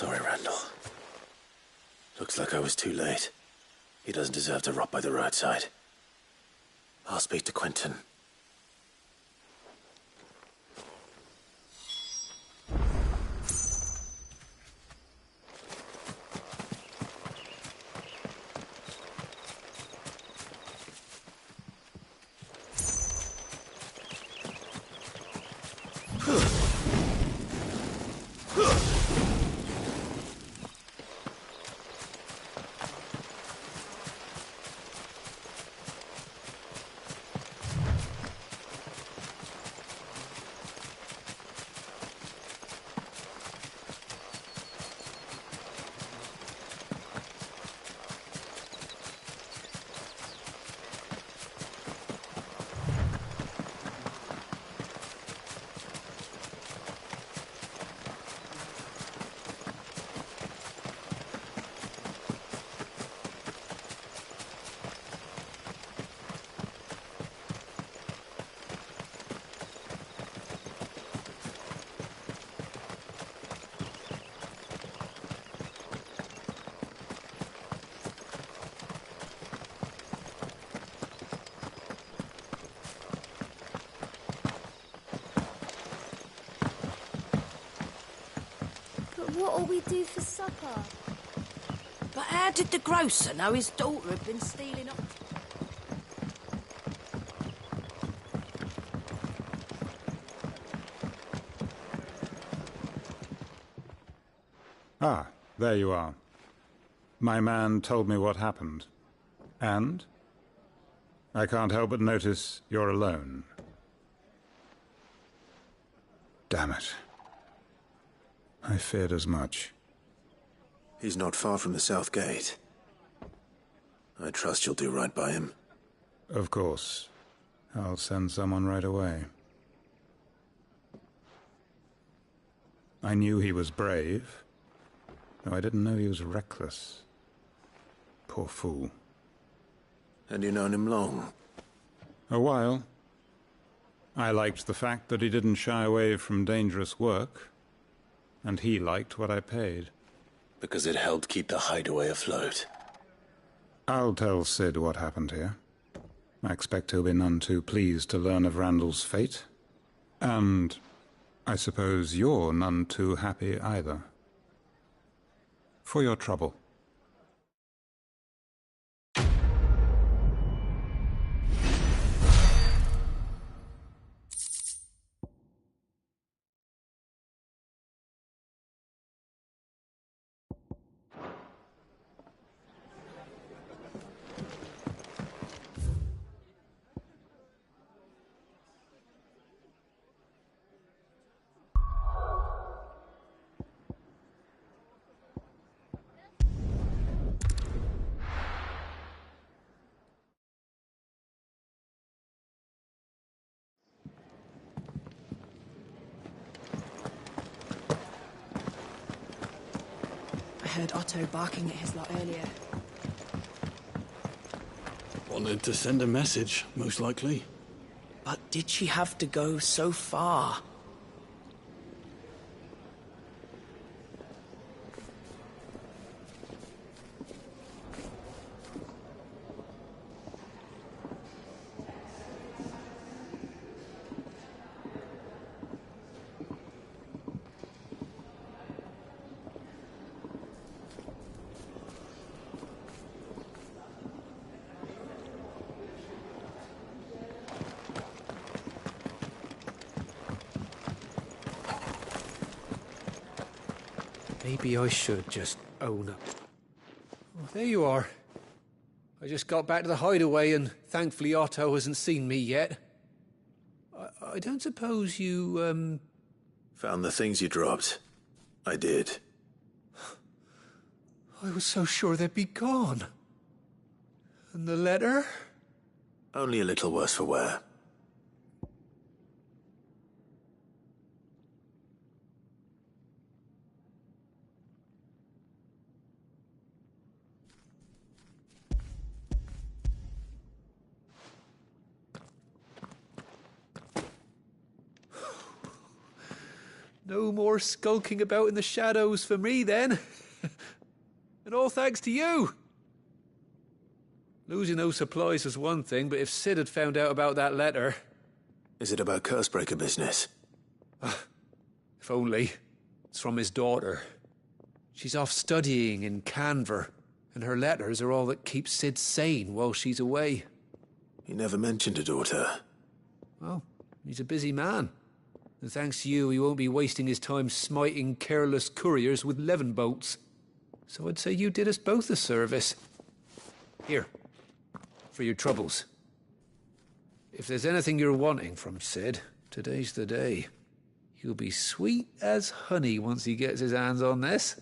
A: Sorry, Randall. Looks like I was too late. He doesn't deserve to rot by the roadside. I'll speak to Quentin.
K: What'll we do for supper?
J: But how did the grocer know his daughter had been stealing up?
S: Ah, there you are. My man told me what happened. And? I can't help but notice you're alone. Damn it. I feared as much.
A: He's not far from the south gate. I trust you'll do right by him.
S: Of course. I'll send someone right away. I knew he was brave, though I didn't know he was reckless. Poor fool.
A: And you known him long?
S: A while. I liked the fact that he didn't shy away from dangerous work, and he liked what I paid.
A: Because it helped keep the hideaway afloat.
S: I'll tell Sid what happened here. I expect he'll be none too pleased to learn of Randall's fate. And I suppose you're none too happy either. For your trouble.
P: I heard Otto barking at his lot earlier.
H: Wanted to send a message, most likely.
J: But did she have to go so far?
F: Maybe I should just own up. Oh, there you are. I just got back to the hideaway and thankfully Otto hasn't seen me yet. I don't suppose you,
A: Found the things you dropped. I did.
F: I was so sure they'd be gone. And the letter?
A: Only a little worse for wear.
F: No more skulking about in the shadows for me, then. And all thanks to you. Losing those supplies was one thing, but if Sid had found out about that letter...
A: Is it about Cursebreaker business?
F: If only. It's from his daughter. She's off studying in Canver, and her letters are all that keeps Sid sane while she's away.
A: He never mentioned a daughter.
F: Well, he's a busy man. And thanks to you, he won't be wasting his time smiting careless couriers with levin bolts. So I'd say you did us both a service. Here, for your troubles. If there's anything you're wanting from Sid, today's the day. He'll be sweet as honey once he gets his hands on this.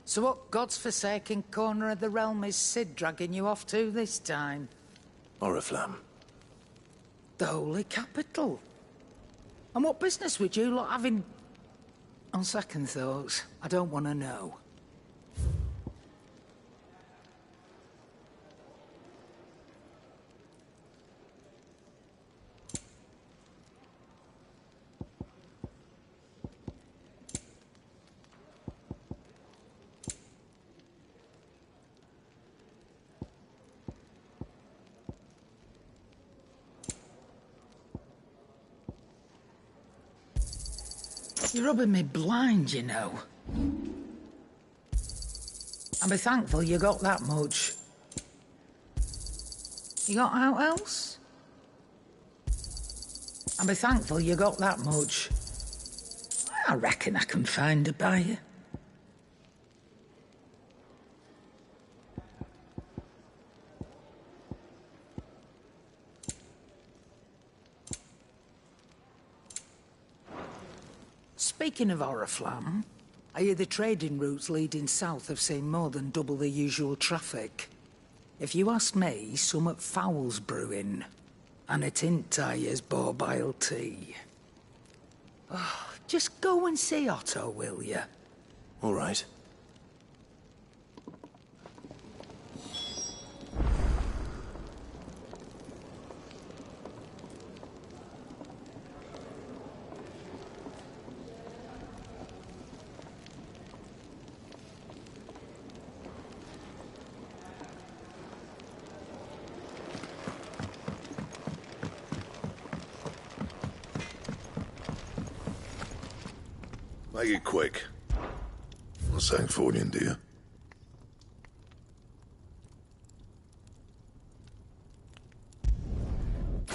J: So what God's forsaken corner of the realm is Sid dragging you off to this time?
A: Oriflamme.
J: The Holy Capital. And what business would you lot have in... On second thoughts, I don't want to know. You're rubbing me blind, you know. I'll be thankful you got that much. You got out else? I'll be thankful you got that much. I reckon I can find a buyer. Speaking of Oriflamme, I hear the trading routes leading south have seen more than double the usual traffic. If you ask me, summat foul's brewing. And it ain't Tyre's borbile tea. Oh, just go and see Otto, will you?
A: All right.
U: Make it quick. Not saying Fordian, do you?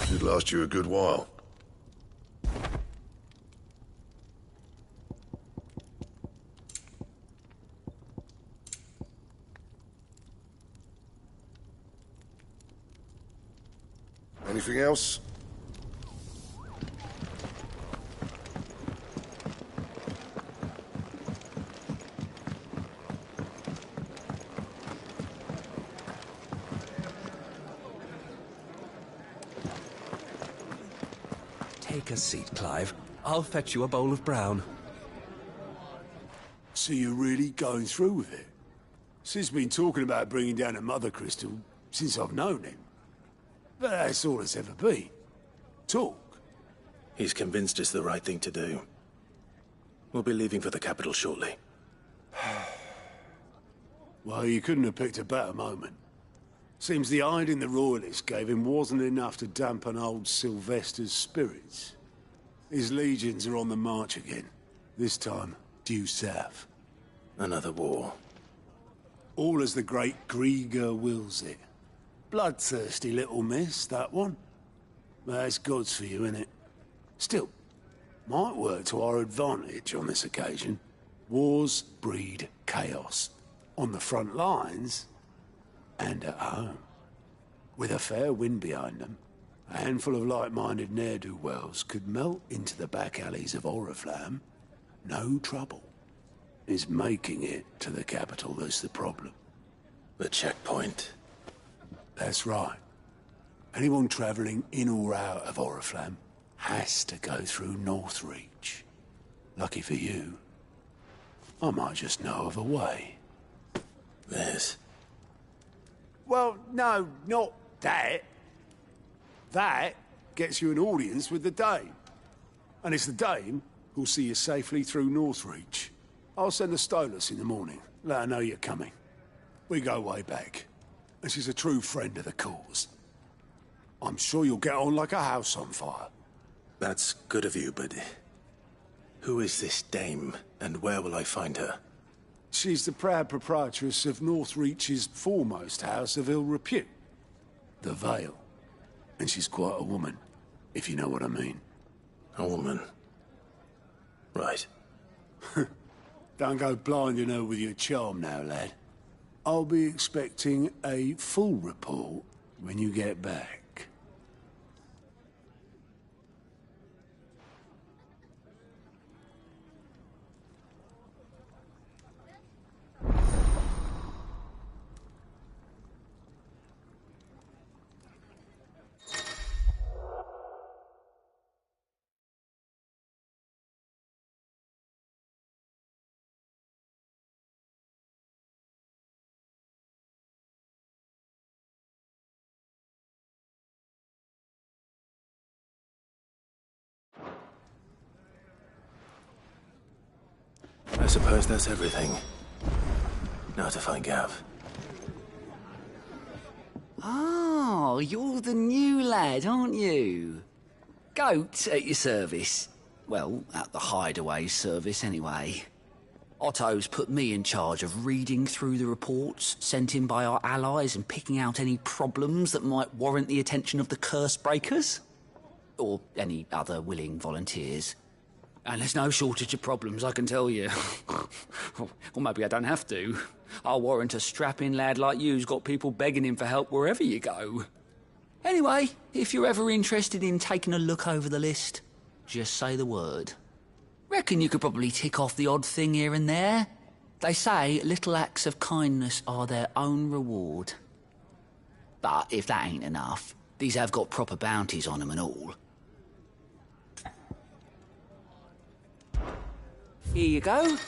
U: Should last you a good while. Anything else?
V: Take a seat, Clive. I'll fetch you a bowl of brown.
W: So you're really going through with it? Sid's been talking about bringing down a mother crystal since I've known him. But that's all it's ever been. Talk.
A: He's convinced it's the right thing to do. We'll be leaving for the capital shortly.
W: Well, you couldn't have picked a better moment. Seems the hiding the Royalists gave him wasn't enough to dampen old Sylvester's spirits. His legions are on the march again. This time, due south.
A: Another war.
W: All as the great Grieger wills it. Bloodthirsty little miss, that one. That's God's for you, innit? Still, might work to our advantage on this occasion. Wars breed chaos. On the front lines, and at home. With a fair wind behind them, a handful of like-minded ne'er-do-wells could melt into the back alleys of Oriflamme. No trouble. It's making it to the capital that's the problem.
A: The checkpoint.
W: That's right. Anyone travelling in or out of Oriflamme has to go through Northreach. Lucky for you, I might just know of a way.
A: This?
W: Well, no, not that. That gets you an audience with the Dame. And it's the Dame who'll see you safely through Northreach. I'll send the Stolas in the morning. Let her know you're coming. We go way back. And she's a true friend of the cause. I'm sure you'll get on like a house on fire.
A: That's good of you, but... who is this Dame, and where will I find her?
W: She's the proud proprietress of Northreach's foremost house of ill repute. The Vale. And she's quite a woman, if you know what I mean.
A: A woman? Right.
W: Don't go blinding her with your charm now, lad. I'll be expecting a full report when you get back.
A: I suppose that's everything. Now to find Gav.
E: Oh, you're the new lad, aren't you? Goat at your service. Well, at the hideaway service, anyway. Otto's put me in charge of reading through the reports sent in by our allies and picking out any problems that might warrant the attention of the curse breakers. Or any other willing volunteers. And there's no shortage of problems, I can tell you. Or maybe I don't have to. I'll warrant a strapping lad like you's got people begging him for help wherever you go. Anyway, if you're ever interested in taking a look over the list, just say the word. Reckon you could probably tick off the odd thing here and there. They say little acts of kindness are their own reward. But if that ain't enough, these have got proper bounties on them and all. Here you go.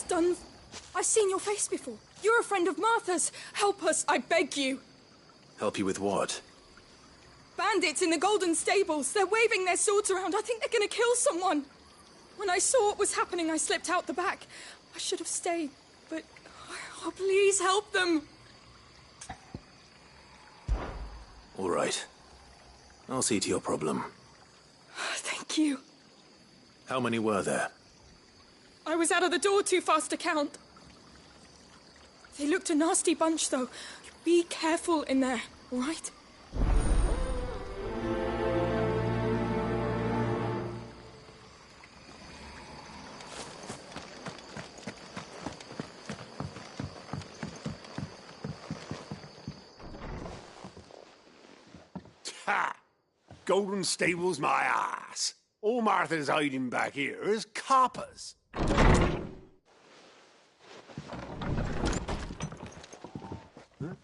I: Done. I've seen your face before. You're a friend of Martha's. Help us, I beg you.
A: Help you with what?
I: Bandits in the Golden Stables. They're waving their swords around. I think they're going to kill someone. When I saw what was happening, I slipped out the back. I should have stayed, but... oh, please help them.
A: All right. I'll see to your problem.
I: Thank you.
A: How many were there?
I: I was out of the door too fast to count. They looked a nasty bunch, though. Be careful in there, all right?
W: Ha! Golden Stables, my ass. All Martha's hiding back here is coppers. Huh?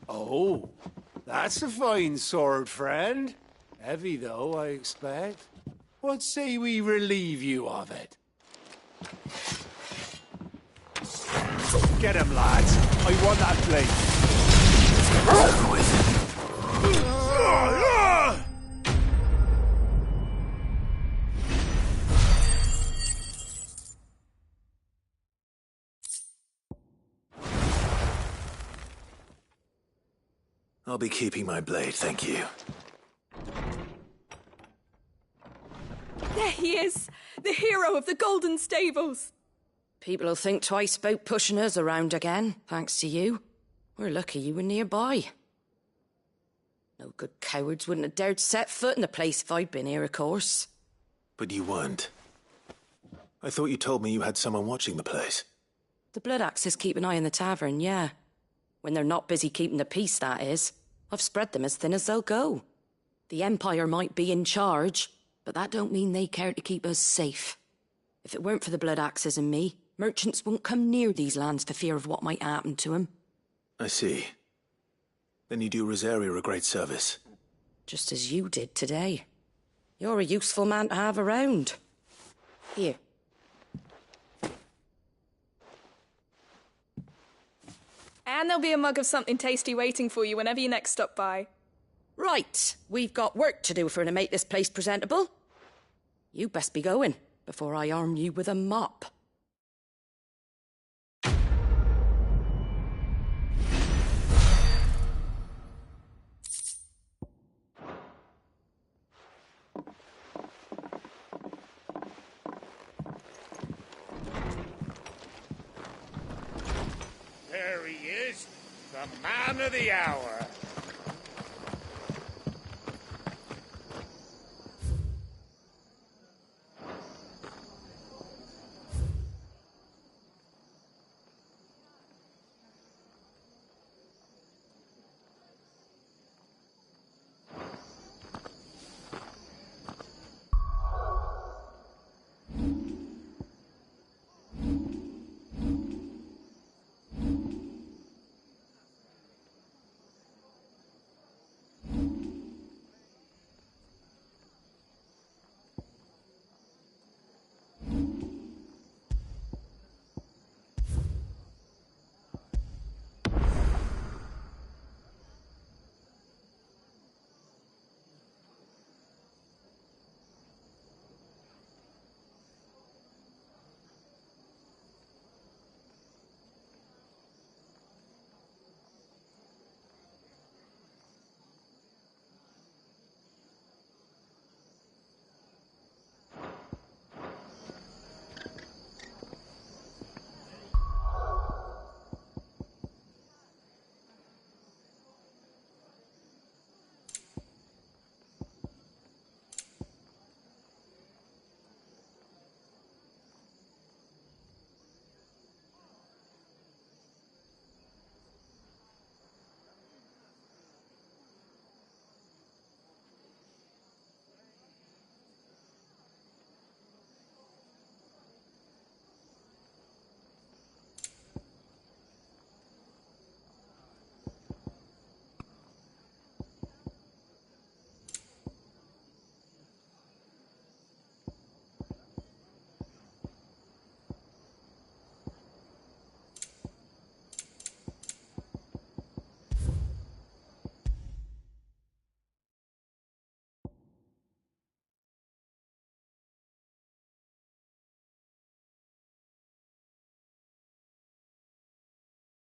W: Oh, that's a fine sword, friend. Heavy, though, I expect. What say we relieve you of it? Get him, lads. I want that blade.
A: Over with. I'll be keeping my blade, thank you.
I: There he is! The hero of the Golden Stables!
B: People'll think twice about pushing us around again, thanks to you. We're lucky you were nearby. No good cowards wouldn't have dared set foot in the place if I'd been here, of course.
A: But you weren't. I thought you told me you had someone watching the place.
B: The Blood Axes keep an eye on the tavern, yeah. When they're not busy keeping the peace, that is. I've spread them as thin as they'll go. The Empire might be in charge, but that don't mean they care to keep us safe. If it weren't for the Blood Axes and me, merchants won't come near these lands for fear of what might happen to them.
A: I see. Then you do Rosaria a great service.
B: Just as you did today. You're a useful man to have around. Here.
I: And there'll be a mug of something tasty waiting for you whenever you next stop by.
B: Right, we've got work to do for to make this place presentable. You best be going, before I arm you with a mop.
L: There he is, the man of the hour.